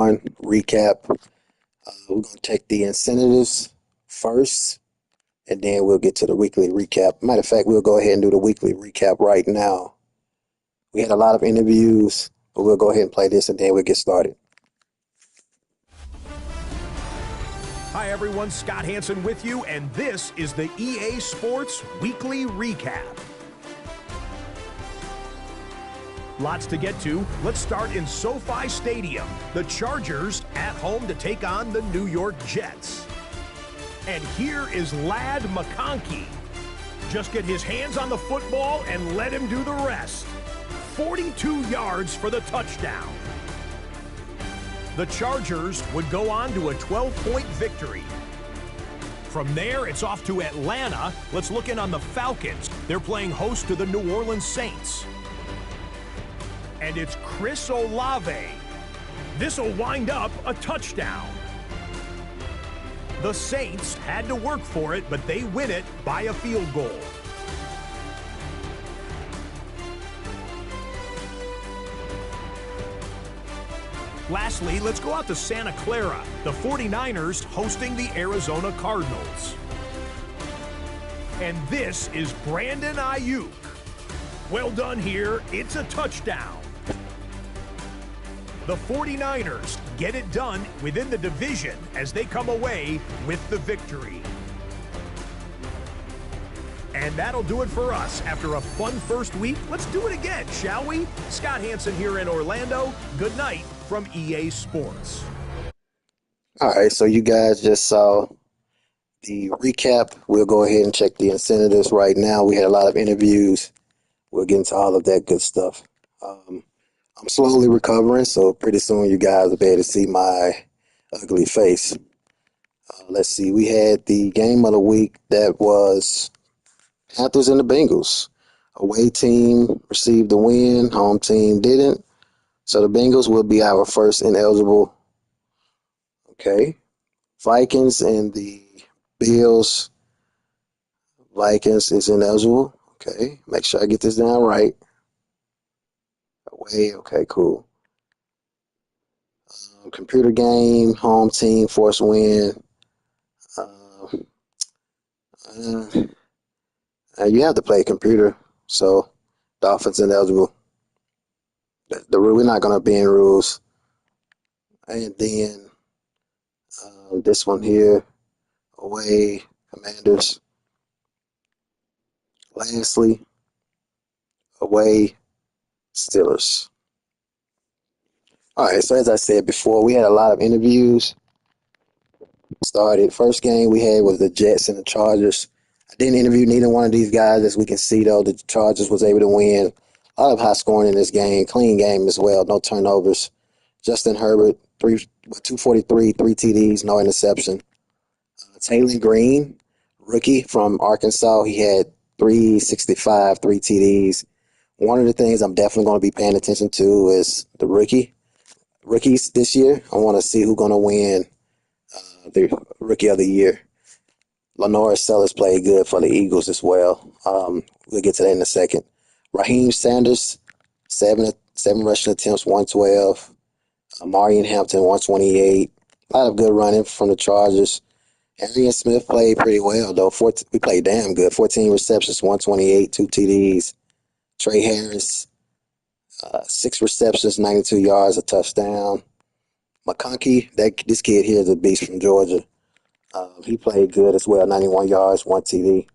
recap. We're going to take the incentives first, and then we'll get to the weekly recap. Matter of fact, we'll go ahead and do the weekly recap right now. We had a lot of interviews, but we'll go ahead and play this, and then we'll get started. Hi, everyone. Scott Hansen with you, and this is the EA Sports Weekly Recap. Lots to get to. Let's start in SoFi Stadium. The Chargers at home to take on the New York Jets. And here is Ladd McConkey. Just get his hands on the football and let him do the rest. 42 yards for the touchdown. The Chargers would go on to a 12-point victory. From there, it's off to Atlanta. Let's look in on the Falcons. They're playing host to the New Orleans Saints. And it's Chris Olave. This will wind up a touchdown. The Saints had to work for it, but they win it by a field goal. Lastly, let's go out to Santa Clara. The 49ers hosting the Arizona Cardinals. And this is Brandon Ayuk. Well done here. It's a touchdown. The 49ers get it done within the division as they come away with the victory. And that'll do it for us. After a fun first week, let's do it again, shall we? Scott Hansen here in Orlando. Good night from EA Sports. All right, so you guys just saw the recap. We'll go ahead and check the incentives right now. We had a lot of interviews. We'll get into all of that good stuff. I'm slowly recovering, so pretty soon you guys will be able to see my ugly face. Let's see. We had the game of the week that was Panthers and the Bengals. Away team received the win. Home team didn't. So the Bengals will be our first ineligible. Okay. Vikings and the Bills. Vikings is ineligible. Okay. Make sure I get this down right. Away. Okay, cool. Computer game, home team, force win. You have to play computer, so Dolphins ineligible. We're not going to be in rules. And then this one here, away, Commanders. Lastly, away, Steelers. All right, so as I said before, we had a lot of interviews. First game we had was the Jets and the Chargers. I didn't interview neither one of these guys. As we can see, though, the Chargers was able to win. A lot of high scoring in this game. Clean game as well. No turnovers. Justin Herbert, 243, 3 TDs, no interception. Taylor Green, rookie from Arkansas, he had 365, 3 TDs. One of the things I'm definitely going to be paying attention to is the rookies this year. I want to see who's going to win the Rookie of the Year. Lenore Sellers played good for the Eagles as well. We'll get to that in a second. Raheem Sanders, 7 rushing attempts, 112. Marion Hampton, 128. A lot of good running from the Chargers. Arian Smith played pretty well, though. We played damn good. 14 receptions, 128, 2 TDs. Trey Harris, 6 receptions, 92 yards, a touchdown. McConkey, this kid here is a beast from Georgia. He played good as well, 91 yards, 1 TD.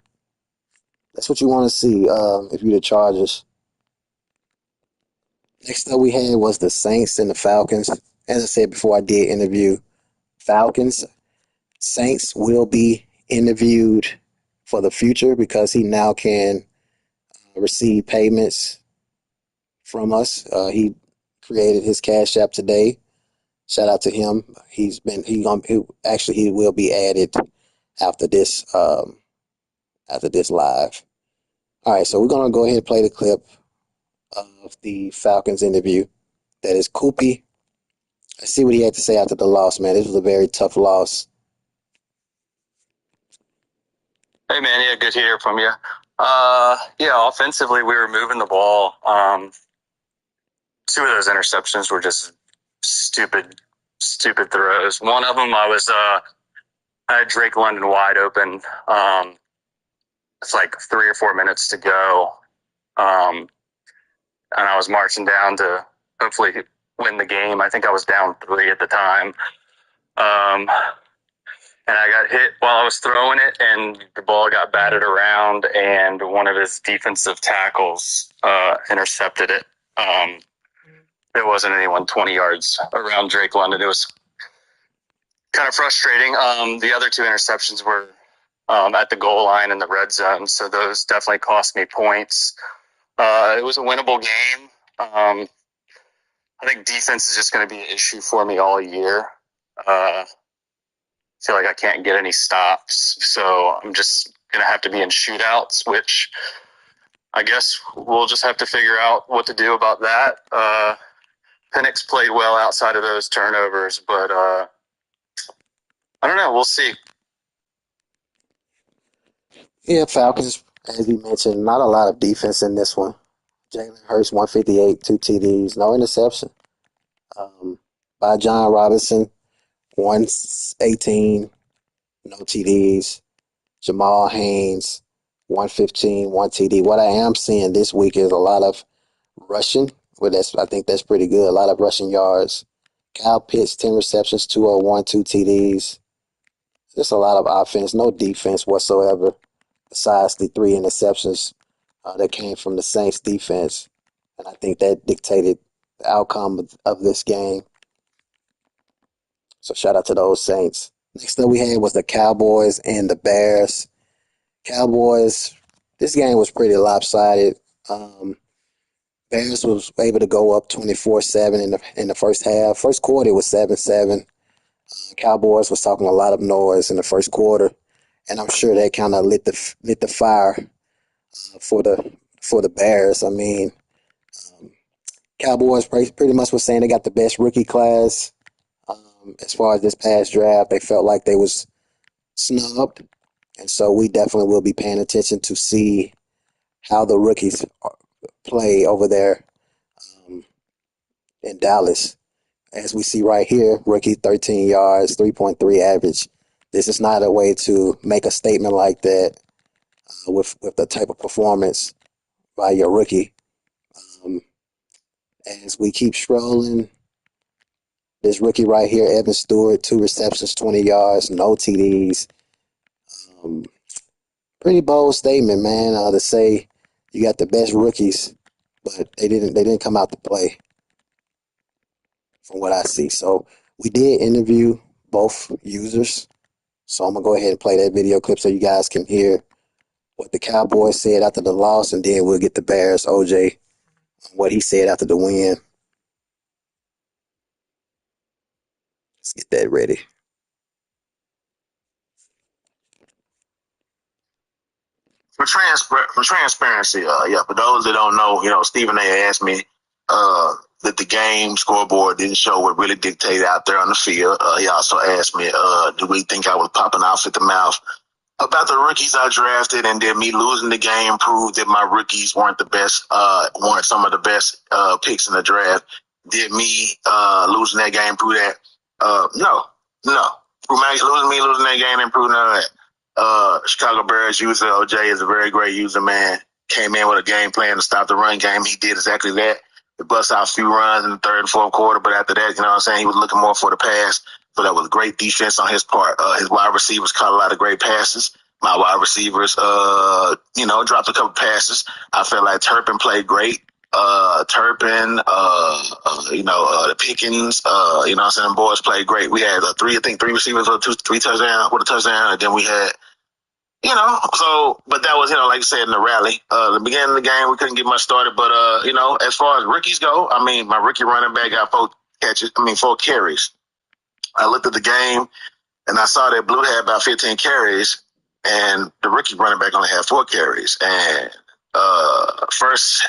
That's what you want to see if you're the Chargers. Next up we had was the Saints and the Falcons. As I said before, I did interview Falcons. Saints will be interviewed for the future because he now can receive payments from us. He created his Cash App today. Shout out to him. He will be added after this live. All right, so we're gonna go ahead and play the clip of the Falcons interview. That is Koopy. Let's see what he had to say after the loss, man. This was a very tough loss. Hey man, yeah, good to hear from you. Yeah, offensively we were moving the ball. 2 of those interceptions were just stupid stupid throws. One of them, I had Drake London wide open. It's like 3 or 4 minutes to go. And I was marching down to hopefully win the game. I think I was down 3 at the time. And I got hit while I was throwing it, and the ball got batted around, and one of his defensive tackles intercepted it. There wasn't anyone 20 yards around Drake London. It was kind of frustrating. The other 2 interceptions were at the goal line in the red zone, so those definitely cost me points. It was a winnable game. I think defense is just going to be an issue for me all year. I feel like I can't get any stops, so I'm just going to have to be in shootouts, which I guess we'll just have to figure out what to do about that. Penix played well outside of those turnovers, but I don't know. We'll see. Yeah, Falcons, as you mentioned, not a lot of defense in this one. Jalen Hurts, 158, 2 TDs, no interception. By John Robinson, 118, no TDs. Jamal Haynes, 115, 1 TD. What I am seeing this week is a lot of rushing. I think that's pretty good. A lot of rushing yards. Kyle Pitts, 10 receptions, 201, 2 TDs. Just a lot of offense, no defense whatsoever, besides the 3 interceptions that came from the Saints defense. And I think that dictated the outcome of this game. So shout out to those Saints. Next up we had was the Cowboys and the Bears. Cowboys, this game was pretty lopsided. Bears was able to go up 24-7 in the first half. First quarter was 7-7. Cowboys was talking a lot of noise in the first quarter, and I'm sure that kind of lit the fire for the Bears. I mean, Cowboys pretty much was saying they got the best rookie class. As far as this past draft, they felt like they was snubbed, and so we definitely will be paying attention to see how the rookies play over there in Dallas. As we see right here, rookie 13 yards, 3.3 average. This is not a way to make a statement like that with the type of performance by your rookie. As we keep strolling, this rookie right here, Evan Stewart, 2 receptions, 20 yards, no TDs. Pretty bold statement, man, to say you got the best rookies, but they didn't come out to play from what I see. So we did interview both users. So I'm going to go ahead and play that video clip so you guys can hear what the Cowboys said after the loss, and then we'll get the Bears, OJ, what he said after the win. Let's get that ready. For transparency, for those that don't know, Stephen A. asked me that the game scoreboard didn't show what really dictated out there on the field. He also asked me, do we think I was popping off at the mouth about the rookies I drafted, and then me losing the game proved that my rookies weren't weren't some of the best picks in the draft. Did me losing that game prove that? No. Losing that game didn't prove none of that. Chicago Bears user OJ is a very great user, man. Came in with a game plan to stop the run game. He did exactly that. He bust out a few runs in the third and fourth quarter, but after that, he was looking more for the pass. So that was great defense on his part. His wide receivers caught a lot of great passes. My wide receivers, dropped a couple passes. I felt like Turpin played great. The Pickens, boys played great. We had three receivers with 3 touchdowns, with a touchdown, and then we had, but that was, like you said, in the rally. The beginning of the game, we couldn't get much started, but, as far as rookies go, my rookie running back got 4 carries. I looked at the game, and I saw that Blue had about 15 carries, and the rookie running back only had 4 carries. And first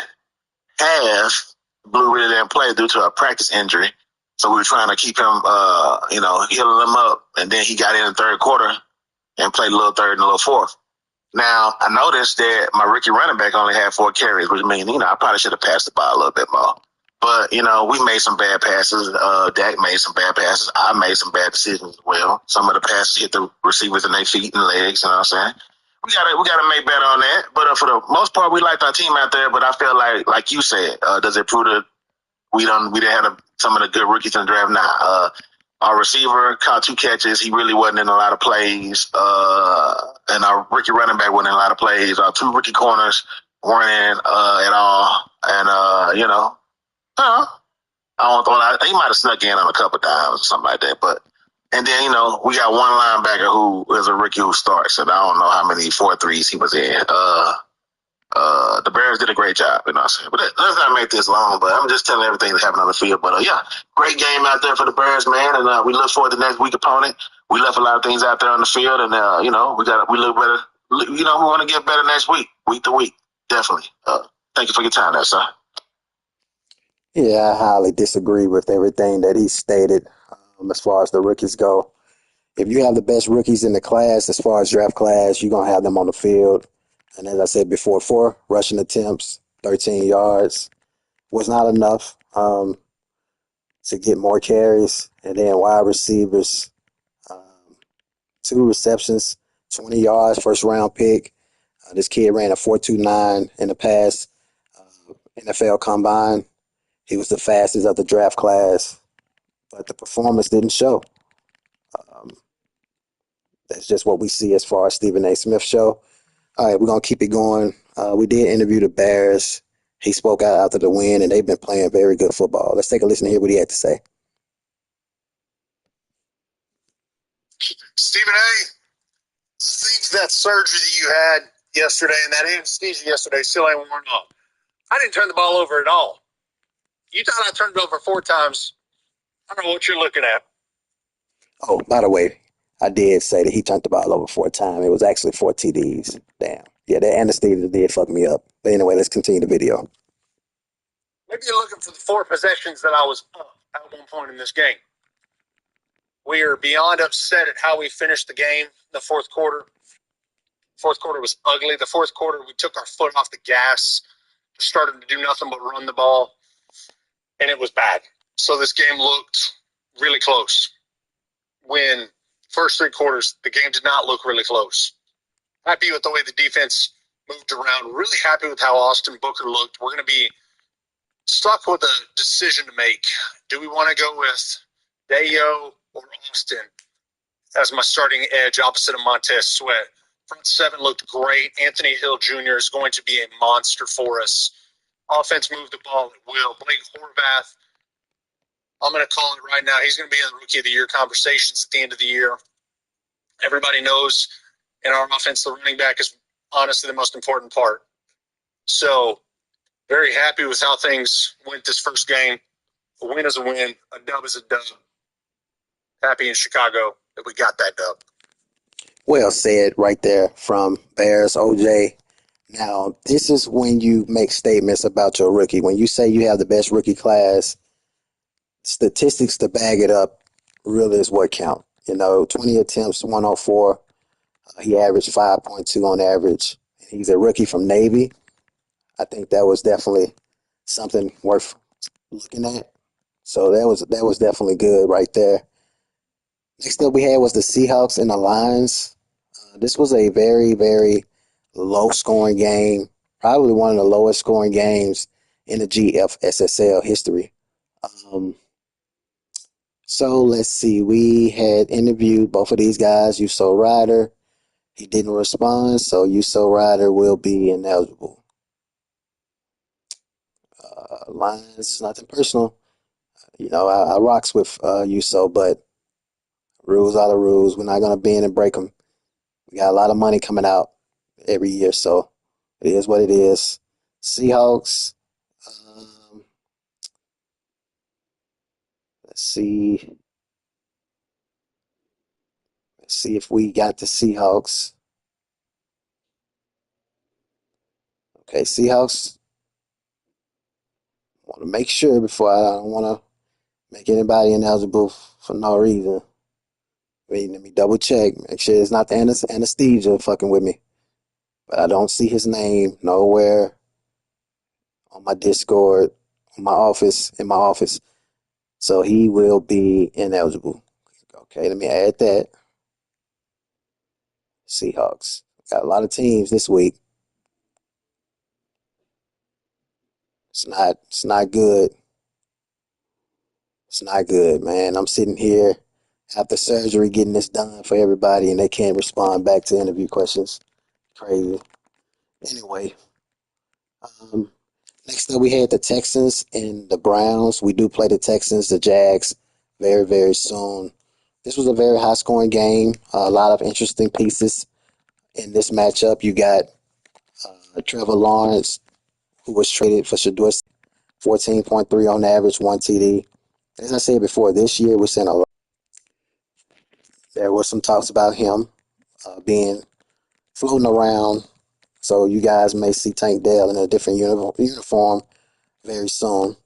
half, Blue really didn't play due to a practice injury. So we were trying to keep him, healing him up. And then he got in the third quarter and played a little third and a little fourth. Now, I noticed that my rookie running back only had 4 carries, which means, I probably should have passed the ball a little bit more. But, we made some bad passes. Dak made some bad passes. I made some bad decisions as well. Some of the passes hit the receivers in their feet and legs, you know what I'm saying? We gotta make better on that. But for the most part, we liked our team out there. But I feel like you said, does it prove that we didn't have some of the good rookies in the draft? Nah. Our receiver caught 2 catches. He really wasn't in a lot of plays. And our rookie running back wasn't in a lot of plays. Our 2 rookie corners weren't in at all. And I don't know. He might have snuck in on a couple of dimes or something like that. But and then we got one linebacker who is a rookie who starts, and I don't know how many 4-3s he was in. The Bears did a great job, you know what I'm saying? But let's not make this long, but I'm just telling everything that happened on the field. But yeah, great game out there for the Bears, man, and we look forward to the next week opponent. We left a lot of things out there on the field, and we look better. We want to get better next week to week, definitely. Thank you for your time, there, sir. Yeah, I highly disagree with everything that he stated as far as the rookies go. If you have the best rookies in the class, as far as draft class, you're going to have them on the field. And as I said before, 4 rushing attempts, 13 yards was not enough to get more carries. And then wide receivers, 2 receptions, 20 yards, first round pick. This kid ran a 4.29 in the past NFL combine. He was the fastest of the draft class, but the performance didn't show. That's just what we see as far as Stephen A. Smith show. All right, we're going to keep it going. We did interview the Bears. He spoke out after the win, and they've been playing very good football. Let's take a listen to hear what he had to say. Stephen A., since that surgery that you had yesterday and that anesthesia yesterday still ain't worn off. I didn't turn the ball over at all. You thought I turned it over 4 times. I don't know what you're looking at. Oh, by the way, I did say that he turned the ball over 4 times. It was actually 4 TDs. Damn. Yeah, that anesthesia did fuck me up. But anyway, let's continue the video. Maybe you're looking for the 4 possessions that I was up at one point in this game. We are beyond upset at how we finished the game in the fourth quarter. Fourth quarter was ugly. The fourth quarter, we took our foot off the gas, started to do nothing but run the ball, and it was bad. So this game looked really close. When first 3 quarters, the game did not look really close. Happy with the way the defense moved around. Really happy with how Austin Booker looked. We're going to be stuck with a decision to make. Do we want to go with Dayo or Austin as my starting edge opposite of Montez Sweat? Front 7 looked great. Anthony Hill Jr. is going to be a monster for us. Offense moved the ball at will. Blake Horvath, I'm going to call it right now. He's going to be in the Rookie of the Year conversations at the end of the year. Everybody knows in our offense, the running back is honestly the most important part. So very happy with how things went this first game. A win is a win. A dub is a dub. Happy in Chicago that we got that dub. Well said right there from Bears OJ. Now, this is when you make statements about your rookie. When you say you have the best rookie class, statistics to back it up really is what count. 20 attempts, 104. He averaged 5.2 on average. He's a rookie from Navy. I think that was definitely something worth looking at. So that was definitely good right there. Next up we had was the Seahawks and the Lions. This was a very, very low-scoring game, probably one of the lowest-scoring games in the GFSSL history. So let's see. We had interviewed both of these guys, Yuso Ryder. He didn't respond, so Yuso Ryder will be ineligible. Lions, nothing personal. I rocks with Yuso, but rules are the rules. We're not going to bend and break them. We got a lot of money coming out every year, so it is what it is. Seahawks. Let's see. Let's see if we got the Seahawks. Okay, Seahawks. Want to make sure before I don't want to make anybody ineligible for no reason. Wait, let me double check. Make sure it's not the anesthesia fucking with me. But I don't see his name nowhere on my Discord in my office. So he will be ineligible. Okay, let me add that. Seahawks. Got a lot of teams this week. It's not good. It's not good, man. I'm sitting here after surgery getting this done for everybody and they can't respond back to interview questions. Crazy. Anyway, um, next up we had the Texans and the Browns. We do play the Texans, the Jags very, very soon. This was a very high scoring game. A lot of interesting pieces in this matchup. You got Trevor Lawrence, who was traded for Shador, 14.3 on average, 1 TD. As I said before, this year we're seeing a lot. There was some talks about him being floating around. So you guys may see Tank Dell in a different uniform very soon.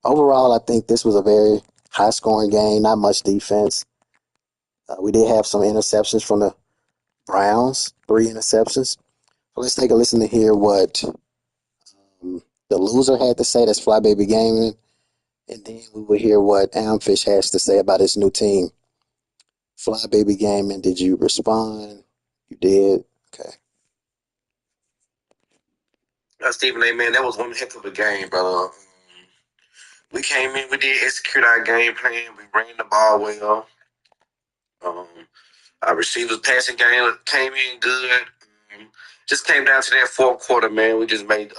Overall, I think this was a very high-scoring game, not much defense. We did have some interceptions from the Browns, 3 interceptions. So let's take a listen to hear what the loser had to say. That's Flybaby Gaming. And then we will hear what Amfish has to say about his new team. Flybaby Gaming, did you respond? You did? Okay. Stephen A. Man, that was one heck of a game, brother. We came in, we did execute our game plan. We ran the ball well. Our receivers passing game came in good. Just came down to that fourth quarter, man. We just made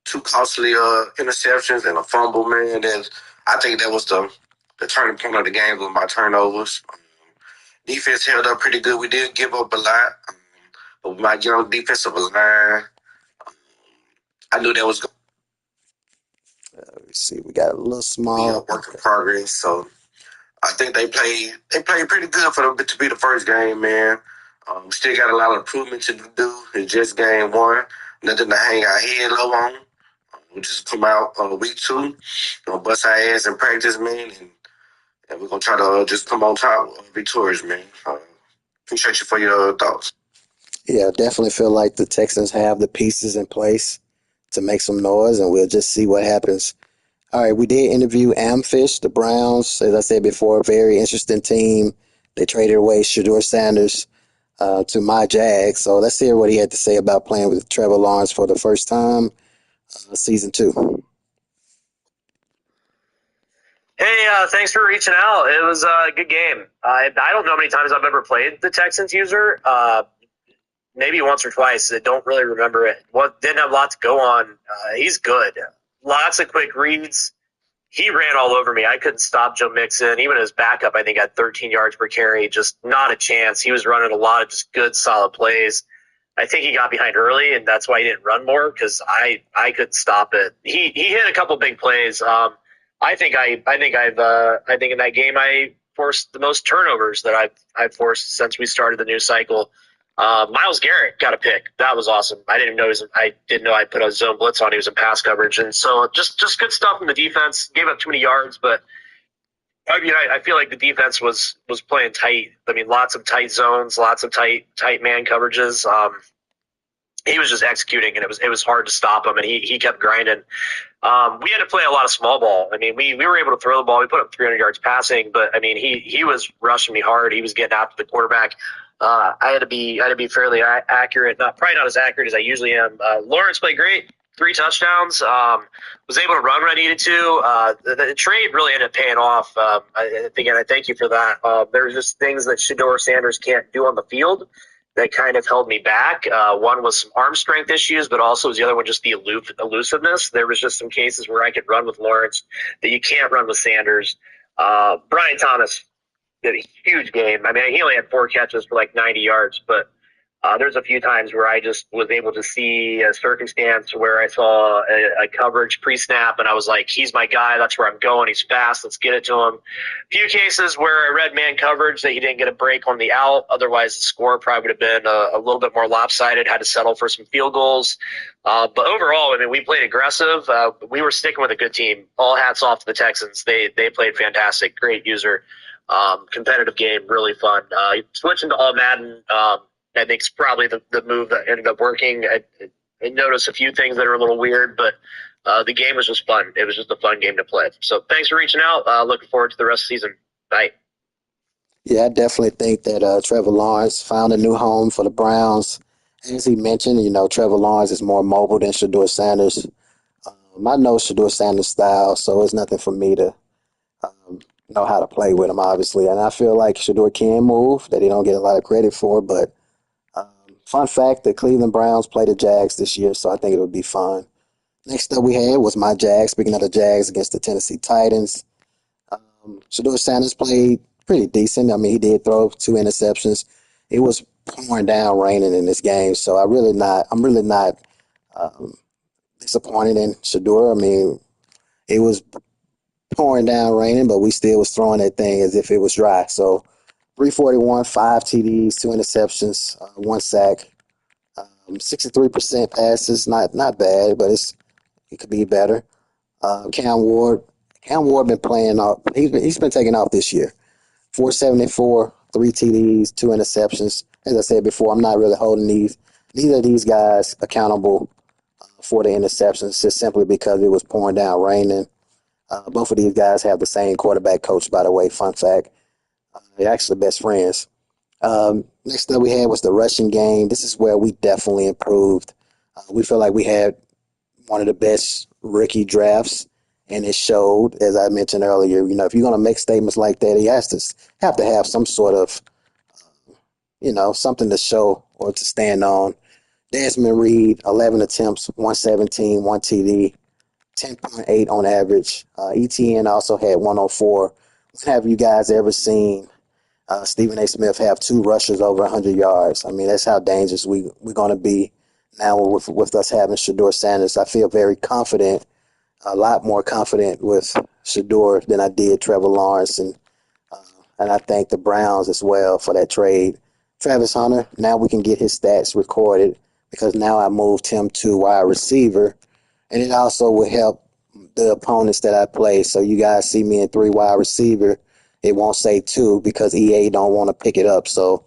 2 costly interceptions and a fumble, man. I think that was the turning point of the game with my turnovers. Defense held up pretty good. We did give up a lot, but with my young defensive line, I knew that was going Let's see. We got a little to be a small. work in progress. So I think they played pretty good for them to be the first game, man. We still got a lot of improvement to do. It's just game 1. Nothing to hang our head low on. We just come out on week 2, bust our ass in practice, man, and we're going to try to just come on top victorious, man. Appreciate you for your thoughts. Yeah, definitely feel like the Texans have the pieces in place to make some noise, and we'll just see what happens. All right, we did interview Amfish, the Browns. As I said before, very interesting team. They traded away Shador Sanders to my Jags. So let's hear what he had to say about playing with Trevor Lawrence for the first time, season 2. Hey, thanks for reaching out. It was a good game. I don't know how many times I've ever played the Texans user. Maybe once or twice. I don't really remember it. Didn't have a lot to go on. He's good. Lots of quick reads. He ran all over me. I couldn't stop Joe Mixon. Even his backup, I think, had 13 yards per carry. Just not a chance. He was running a lot of just good, solid plays. I think he got behind early, and that's why he didn't run more because I couldn't stop it. He hit a couple big plays. I think in that game I forced the most turnovers that I've forced since we started the new cycle. Myles Garrett got a pick. That was awesome. I didn't know I put a zone blitz on. He was in pass coverage, and so just good stuff in the defense. Gave up too many yards, but I mean I feel like the defense was playing tight. I mean lots of tight zones, lots of tight man coverages. He was just executing, and it was hard to stop him, and he kept grinding. We had to play a lot of small ball. I mean, we were able to throw the ball. We put up 300 yards passing, but I mean, he was rushing me hard. He was getting after the quarterback. I had to be fairly accurate. Probably not as accurate as I usually am. Lawrence played great. 3 touchdowns. Was able to run when I needed to. The trade really ended up paying off. I thank you for that. There's just things that Shador Sanders can't do on the field that kind of held me back. One was some arm strength issues, but also was the other one just the elusiveness. There was just some cases where I could run with Lawrence that you can't run with Sanders. Brian Thomas did a huge game. I mean, he only had 4 catches for like 90 yards, but there's a few times where I just was able to see a circumstance where I saw a coverage pre-snap, and I was like, he's my guy. That's where I'm going. He's fast. Let's get it to him. A few cases where I read man coverage that he didn't get a break on the out. Otherwise, the score probably would have been a little bit more lopsided, had to settle for some field goals. But overall, I mean, we played aggressive. We were sticking with a good team. All hats off to the Texans. They played fantastic. Great user. Competitive game. Really fun. Switching to all Madden, I think it's probably the move that ended up working. I noticed a few things that are a little weird, but the game was just fun. It was just a fun game to play. So thanks for reaching out. Looking forward to the rest of the season. Bye. Yeah, I definitely think that Trevor Lawrence found a new home for the Browns. As he mentioned, Trevor Lawrence is more mobile than Shador Sanders. I know Shador Sanders' style, so it's nothing for me to know how to play with him, obviously. And I feel like Shador can move, that he don't get a lot of credit for. But um, fun fact, the Cleveland Browns play the Jags this year, so I think it would be fun. Next up we had was my Jags. Speaking of the Jags against the Tennessee Titans, Shador Sanders played pretty decent. I mean, he did throw 2 interceptions. It was pouring down, raining in this game, so I'm really not disappointed in Shador. I mean, it was pouring down, raining, but we still was throwing that thing as if it was dry. So 341, 5 TDs, 2 interceptions, 1 sack, 63% passes. Not bad, but it could be better. Cam Ward. Cam Ward been playing off. He's been taking off this year. 474, 3 TDs, 2 interceptions. As I said before, I'm not really holding neither of these guys accountable for the interceptions, just simply because it was pouring down, raining. Both of these guys have the same quarterback coach, by the way. Fun fact. They're actually best friends. Next up we had was the rushing game. This is where we definitely improved. We feel like we had one of the best rookie drafts, and it showed, as I mentioned earlier. If you're going to make statements like that, he has to have some sort of, something to show or to stand on. Desmond Reed, 11 attempts, 117, 1 TD, 10.8 on average. ETN also had 104. Have you guys ever seen Stephen A. Smith have 2 rushes over 100 yards? I mean, that's how dangerous we're going to be now with us having Shador Sanders. I feel very confident, a lot more confident with Shador than I did Trevor Lawrence, and I thank the Browns as well for that trade. Travis Hunter, now we can get his stats recorded because now I moved him to wide receiver, and it also will help the opponents that I play. So you guys see me in 3 wide receiver, it won't say 2 because EA don't want to pick it up. So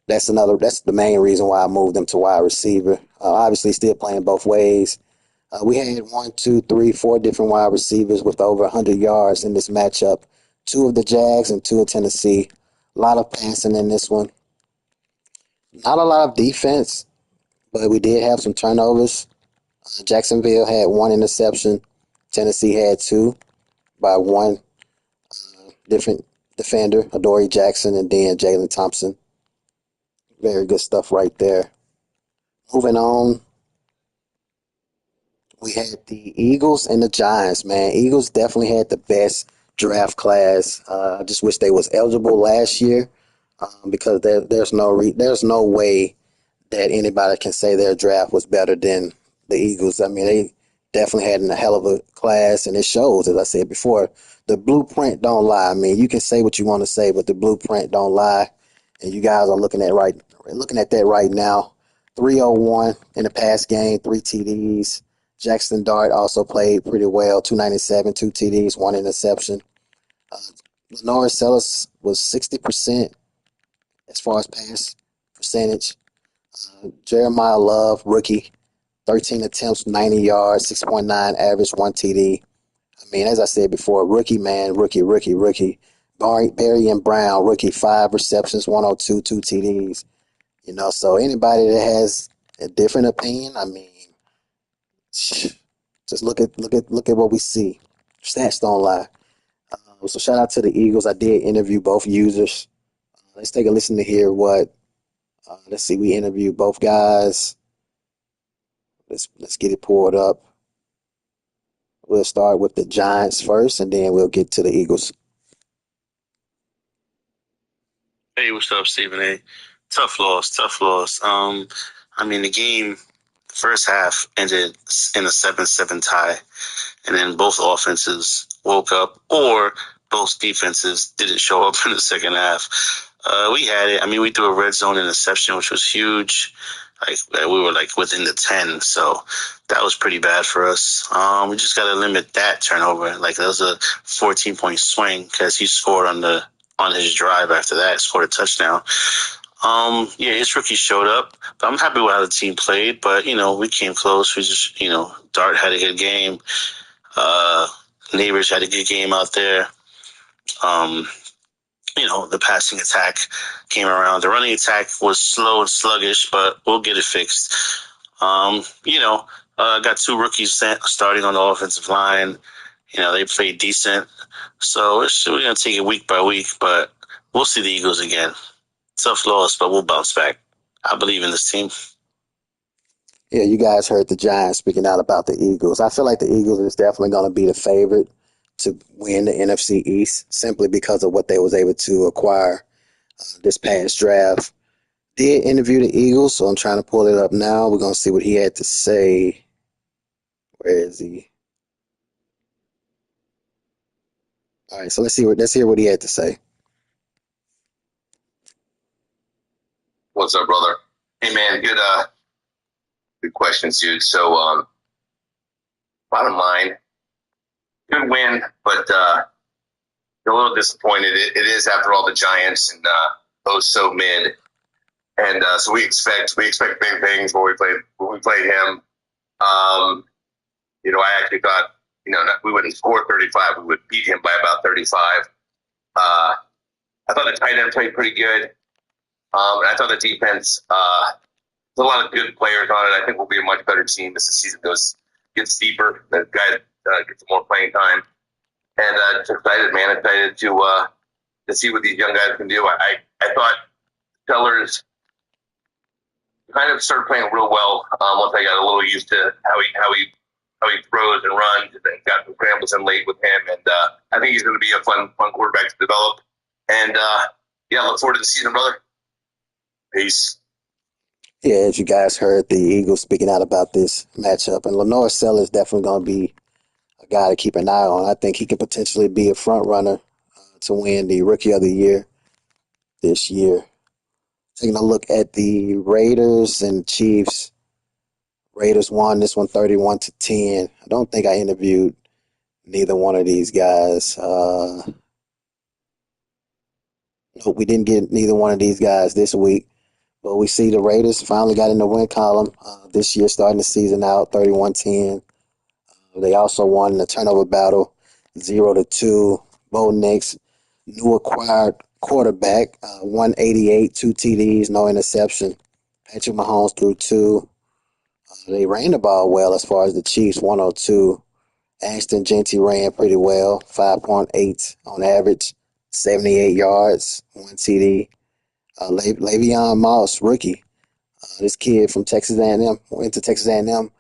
that's the main reason why I moved them to wide receiver. Obviously, still playing both ways. We had 1, 2, 3, 4 different wide receivers with over 100 yards in this matchup. 2 of the Jags and 2 of Tennessee. A lot of passing in this one. Not a lot of defense, but we did have some turnovers. Jacksonville had 1 interception. Tennessee had 2 by 1 different defender, Adoree Jackson and then Jalen Thompson. Very good stuff right there. Moving on, we had the Eagles and the Giants, man. Eagles definitely had the best draft class. I just wish they was eligible last year because there's no way that anybody can say their draft was better than the Eagles. I mean, they definitely had a hell of a class, and it shows, as I said before. The blueprint don't lie. I mean, you can say what you want to say, but the blueprint don't lie. And you guys are looking at that right now. 301 in the past game, 3 TDs. Jackson Dart also played pretty well, 297, 2 TDs, 1 interception. Lenore Sellis was 60% as far as pass percentage. Jeremiah Love, rookie, 13 attempts, 90 yards, 6.9 average, 1 TD. I mean, as I said before, rookie, man, rookie. Barry and Brown, rookie, 5 receptions, 102, 2 TDs. So anybody that has a different opinion, I mean, just look at what we see. Stats don't lie. So shout out to the Eagles. I did interview both users. Let's take a listen to hear what. Let's see. We interviewed both guys. Let's get it pulled up. We'll start with the Giants first, and then we'll get to the Eagles. Hey, what's up, Stephen A? Tough loss. I mean, the game, first half ended in a 7-7 tie, and then both offenses woke up, or both defenses didn't show up in the second half. We had it. I mean, we threw a red zone interception, which was huge. We were within the 10, so that was pretty bad for us. We just got to limit that turnover. That was a 14-point swing because he scored on his drive after that, scored a touchdown. Yeah, his rookie showed up. But I'm happy with how the team played. But, we came close. We just, Dart had a good game. Neighbors had a good game out there. The passing attack came around. The running attack was slow and sluggish, but we'll get it fixed. Got two rookies starting on the offensive line. They played decent. So we're going to take it week by week, but we'll see the Eagles again. Tough loss, but we'll bounce back. I believe in this team. Yeah, you guys heard the Giants speaking out about the Eagles. I feel like the Eagles is definitely going to be the favorite to win the NFC East simply because of what they was able to acquire this past draft. Did interview the Eagles, so I'm trying to pull it up now. We're going to see what he had to say. Where is he? All right, so let's hear what he had to say. What's up, brother? Hey, man, good questions, dude. So, bottom line, good win, but a little disappointed. It is after all the Giants and so mid, and so we expect big things when we played him. I actually thought we wouldn't score 35, we would beat him by about 35. I thought the tight end played pretty good. And I thought the defense. There's a lot of good players on it. I think we'll be a much better team as the season gets deeper. The guy gets more playing time, and just excited, man. Excited to see what these young guys can do. I thought Sellers kind of started playing real well once I got a little used to how he throws and runs. And got some scrambles in late with him, and I think he's going to be a fun quarterback to develop. And look forward to the season, brother. Peace. Yeah, as you guys heard, the Eagles speaking out about this matchup, and Lenore Sellers is definitely going to be a guy to keep an eye on. I think he could potentially be a front runner to win the Rookie of the Year this year. Taking a look at the Raiders and Chiefs. Raiders won this one 31-10. I don't think I interviewed neither one of these guys. Nope, we didn't get neither one of these guys this week. But we see the Raiders finally got in the win column this year, starting the season out 31-10. They also won the turnover battle 0-2. Bo Nix, new acquired quarterback, 188, 2 TDs, no interception. Patrick Mahomes threw 2. They ran the ball well as far as the Chiefs, 102. Ashton Genty ran pretty well, 5.8 on average, 78 yards, 1 TD. Le'Veon Moss, rookie. This kid from Texas A&M, went to Texas A&M, ran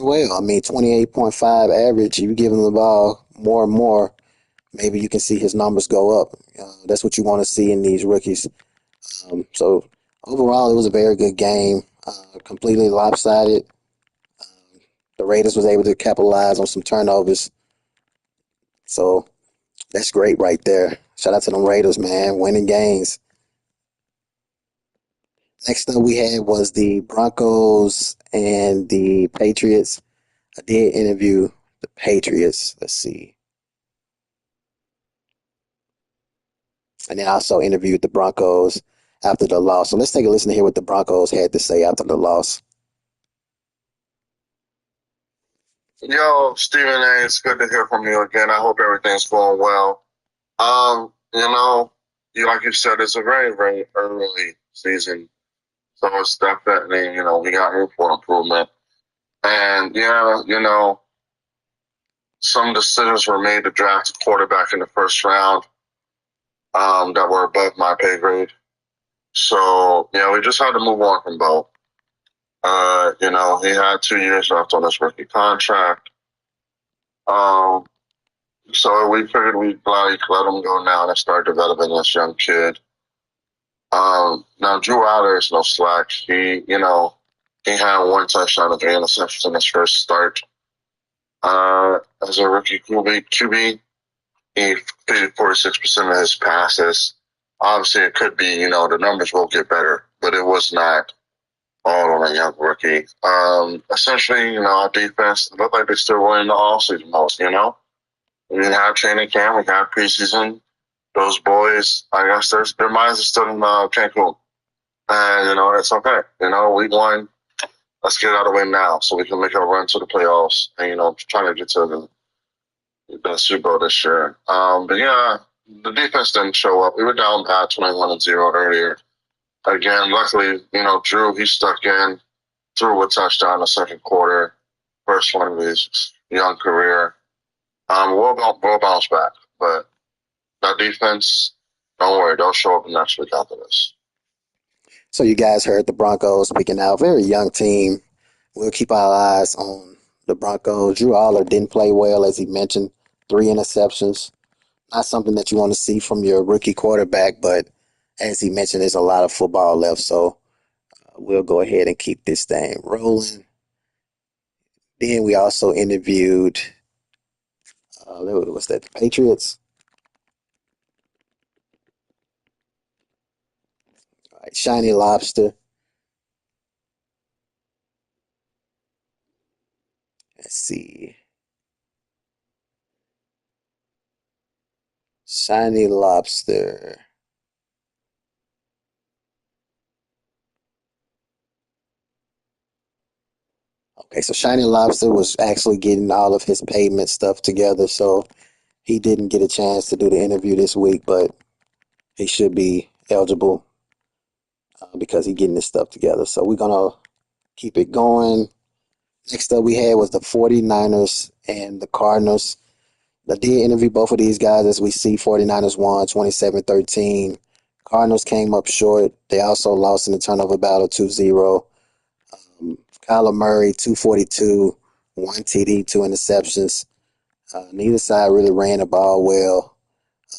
well. I mean, 28.5 average. If you give him the ball more and more, maybe you can see his numbers go up. That's what you want to see in these rookies. So overall, it was a very good game. Completely lopsided. The Raiders was able to capitalize on some turnovers. So that's great right there. Shout out to them Raiders, man, winning games. Next up we had was the Broncos and the Patriots. I did interview the Patriots. Let's see. And then I also interviewed the Broncos after the loss. So let's take a listen to hear what the Broncos had to say after the loss. Yo, Stephen A., it's good to hear from you again. I hope everything's going well. Like you said, it's a very, very early season. So it's definitely, we got room for improvement. And, some decisions were made to draft a quarterback in the first round that were above my pay grade. So, we just had to move on from Bo. He had 2 years left on his rookie contract. So we figured we'd let him go now and start developing this young kid. Now Drew Aller is no slack. He had 1 touchdown and 3 interceptions in his first start. As a rookie QB, he completed 46% of his passes. Obviously, it could be, the numbers will get better, but it was not all on a young rookie. Essentially, our defense looked like they're still winning the offseason most, We didn't have training camp, we got preseason. Those boys, I guess their minds are still in Cancun. And, it's okay. We won. Let's get it out of the way now so we can make our run to the playoffs and, trying to get to the Super Bowl this year. But yeah, the defense didn't show up. We were down bad 21-0 earlier. Again, luckily, Drew, he stuck in, threw a touchdown in the second quarter, first one of his young career. We'll bounce back. But that defense, don't worry, they'll show up next week after this. So you guys heard the Broncos speaking out. Very young team. We'll keep our eyes on the Broncos. Drew Aller didn't play well, as he mentioned. 3 interceptions. Not something that you want to see from your rookie quarterback, but as he mentioned, there's a lot of football left. So we'll go ahead and keep this thing rolling. Then we also interviewed, what's that, the Patriots? All right, Shiny Lobster. Let's see. Shiny Lobster. Okay, so Shiny Lobster was actually getting all of his payment stuff together, so he didn't get a chance to do the interview this week, but he should be eligible because he's getting his stuff together. So we're going to keep it going. Next up we had was the 49ers and the Cardinals. I did interview both of these guys. As we see, 49ers won 27-13. Cardinals came up short. They also lost in the turnover battle 2-0. Kyler Murray, 242, 1 TD, 2 interceptions. Neither side really ran the ball well.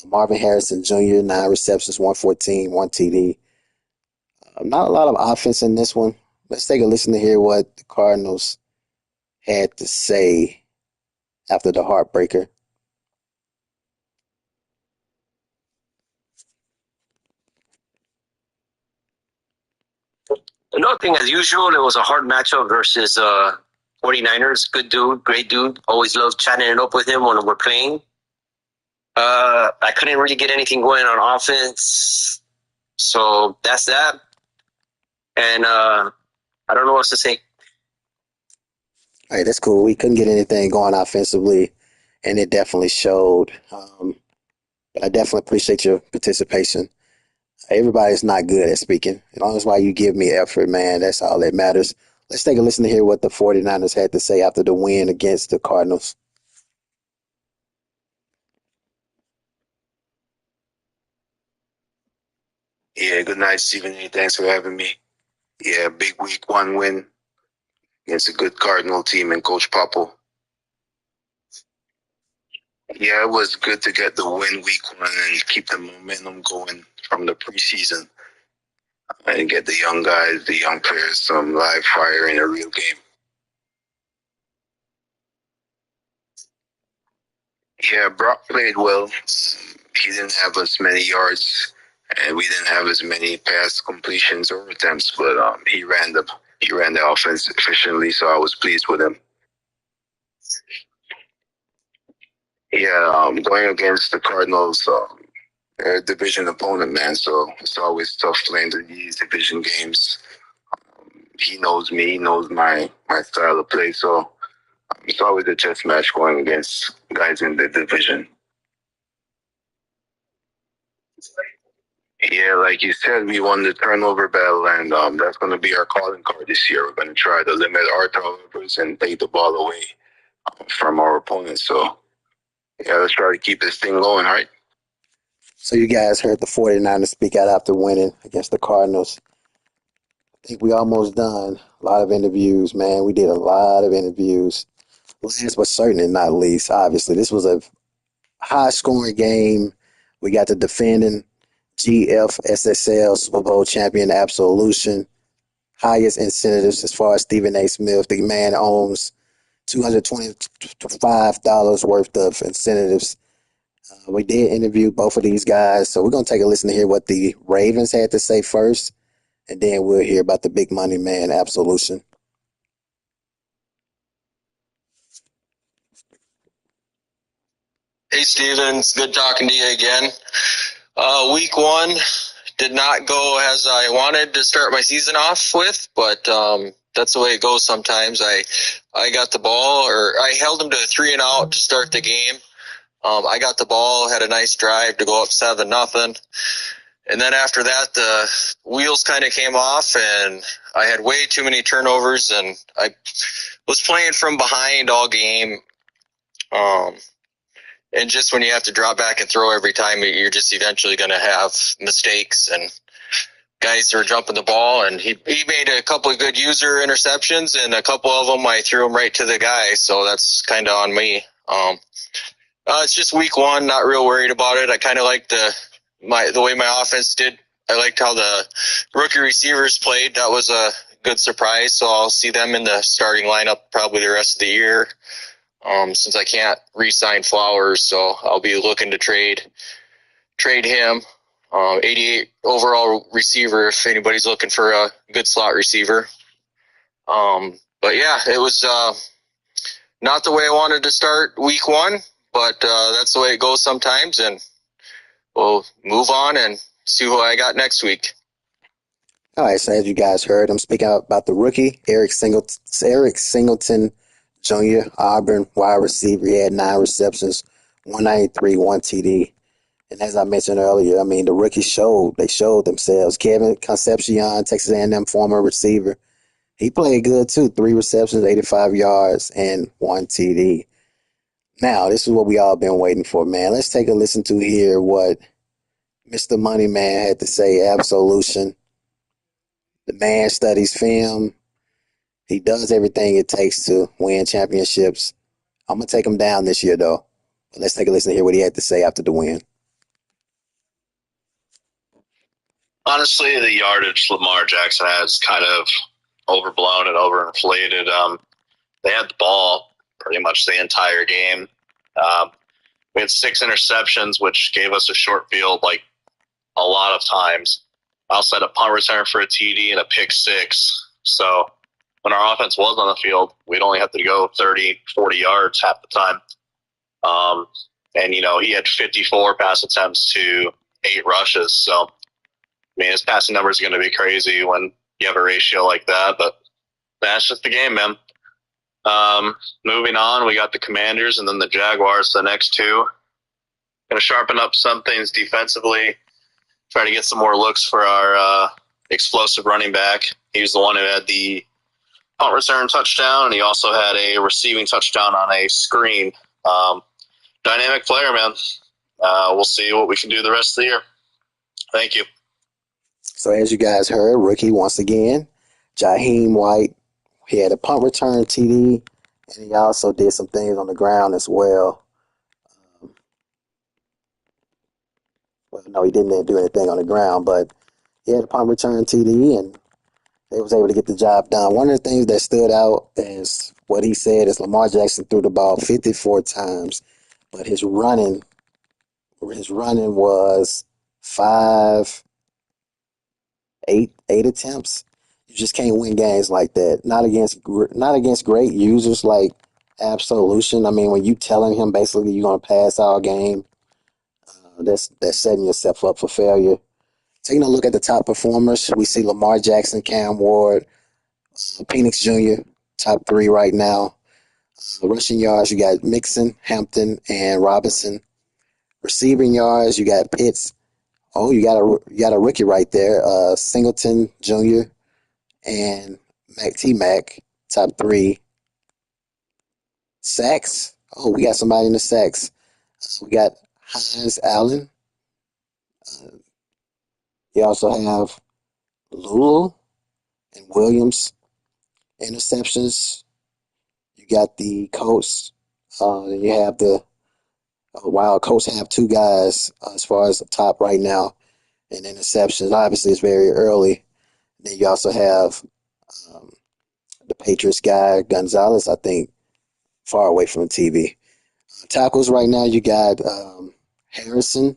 Marvin Harrison Jr., 9 receptions, 114, 1 TD. Not a lot of offense in this one. Let's take a listen to hear what the Cardinals had to say after the heartbreaker. Another thing, as usual, it was a hard matchup versus 49ers. Good dude, great dude. Always love chatting it up with him when we're playing. I couldn't really get anything going on offense. So that's that. And I don't know what else to say. All right, that's cool. We couldn't get anything going offensively, and it definitely showed. But I definitely appreciate your participation. Everybody's not good at speaking. As long as why you give me effort, man, that's all that matters. Let's take a listen to hear what the 49ers had to say after the win against the Cardinals. Yeah, good night, Stephen A. Thanks for having me. Yeah, big week 1 win against a good Cardinal team and Coach Popo. Yeah, it was good to get the win week 1 and keep the momentum going from the preseason and get the young guys, the young players, some live fire in a real game. Yeah, Brock played well. He didn't have as many yards, and we didn't have as many pass completions or attempts, but he ran the offense efficiently, so I was pleased with him. Yeah, going against the Cardinals, they're a division opponent, man. So it's always tough playing these division games. He knows me. He knows my style of play. So it's always a chess match going against guys in the division. Yeah, like you said, we won the turnover battle, and that's going to be our calling card this year. We're going to try to limit our turnovers and take the ball away from our opponents. So, yeah, let's try to keep this thing going, right? So you guys heard the 49ers speak out after winning against the Cardinals. I think we almost done. A lot of interviews, man. We did a lot of interviews. Last but certainly not least, obviously, this was a high-scoring game. We got the defending GFSSL Super Bowl champion Absolution. Highest incentives as far as Stephen A. Smith. The man owns $225 worth of incentives. We did interview both of these guys, so we're going to take a listen to hear what the Ravens had to say first, and then we'll hear about the big money man Absolution. Hey, Steven. It's good talking to you again. Week 1, did not go as I wanted to start my season off with, but that's the way it goes sometimes. I got the ball, or I held him to a 3-and-out to start the game. I got the ball, had a nice drive to go up 7-0. And then after that, the wheels kind of came off, and I had way too many turnovers, and I was playing from behind all game. And just when you have to drop back and throw every time, you're just eventually going to have mistakes, and guys are jumping the ball. And he made a couple of good user interceptions, and a couple of them I threw them right to the guy, so that's kind of on me. It's just week one, not real worried about it. I kind of liked the way my offense did. I liked how the rookie receivers played. That was a good surprise, so I'll see them in the starting lineup probably the rest of the year. Since I can't re-sign Flowers, so I'll be looking to trade him. 88 overall receiver if anybody's looking for a good slot receiver. But yeah, it was not the way I wanted to start week one, but that's the way it goes sometimes, and we'll move on and see who I got next week. All right, so as you guys heard, I'm speaking about the rookie, Eric Singleton Jr., Auburn wide receiver. He had 9 receptions, 193, 1 TD. And as I mentioned earlier, I mean, the rookies showed themselves. Kevin Concepcion, Texas A&M former receiver, he played good too. 3 receptions, 85 yards, and 1 TD. Now, this is what we all been waiting for, man. Let's take a listen to hear what Mr. Moneyman had to say. Absolution. The man studies film. He does everything it takes to win championships. I'm going to take him down this year, though. But let's take a listen to hear what he had to say after the win. Honestly, the yardage Lamar Jackson has kind of overblown and overinflated. They had the ball pretty much the entire game. We had 6 interceptions, which gave us a short field like a lot of times. I also had a punt return for a TD and a pick 6. So when our offense was on the field, we'd only have to go 30, 40 yards half the time. And, he had 54 pass attempts to 8 rushes. So, his passing numbers are going to be crazy when you have a ratio like that. But that's just the game, man. Moving on, we got the Commanders and then the Jaguars, the next 2. Going to sharpen up some things defensively, try to get some more looks for our explosive running back. He was the one who had the punt return touchdown, and he also had a receiving touchdown on a screen. Dynamic player, man. We'll see what we can do the rest of the year. Thank you. So as you guys heard, rookie once again, Jaheim White. He had a punt return TD, and he also did some things on the ground as well. Well, no, he didn't do anything on the ground, but he had a punt return TD, and they was able to get the job done. One of the things that stood out is what he said is Lamar Jackson threw the ball 54 times, but his running was 8 attempts. You just can't win games like that. Not against great users like Absolution. I mean, when you telling him basically you're gonna pass all game, that's setting yourself up for failure. Taking a look at the top performers, we see Lamar Jackson, Cam Ward, Penix Jr., top 3 right now. Rushing yards, you got Mixon, Hampton, and Robinson. Receiving yards, you got Pitts. Oh, you got a rookie right there, Singleton Jr. and Mac, top 3. Sacks. Oh, we got somebody in the sacks. We got Hines Allen. You also have Lulu and Williams. Interceptions. You got the Colts. You have the Colts have 2 guys as far as the top right now in interceptions. Obviously, it's very early. Then you also have the Patriots guy, Gonzalez, I think, far away from the TV. Tackles right now, you got Harrison.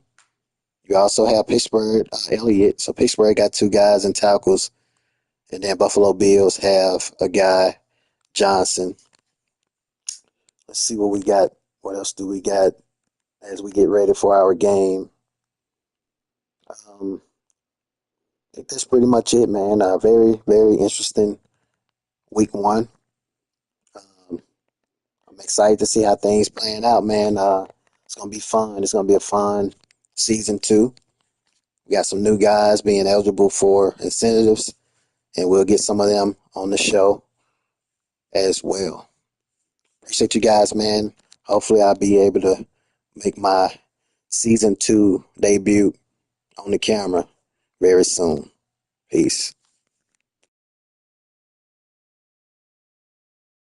You also have Pittsburgh, Elliott. So Pittsburgh got 2 guys in tackles. And then Buffalo Bills have a guy, Johnson. Let's see what we got. What else do we got as we get ready for our game? think that's pretty much it, man. Very, very interesting week one. Um, I'm excited to see how things playing out, man. It's gonna be fun. It's gonna be a fun season two. We got some new guys being eligible for incentives, and we'll get some of them on the show as well. Appreciate you guys, man. Hopefully, I'll be able to make my season two debut on the camera very soon. Peace.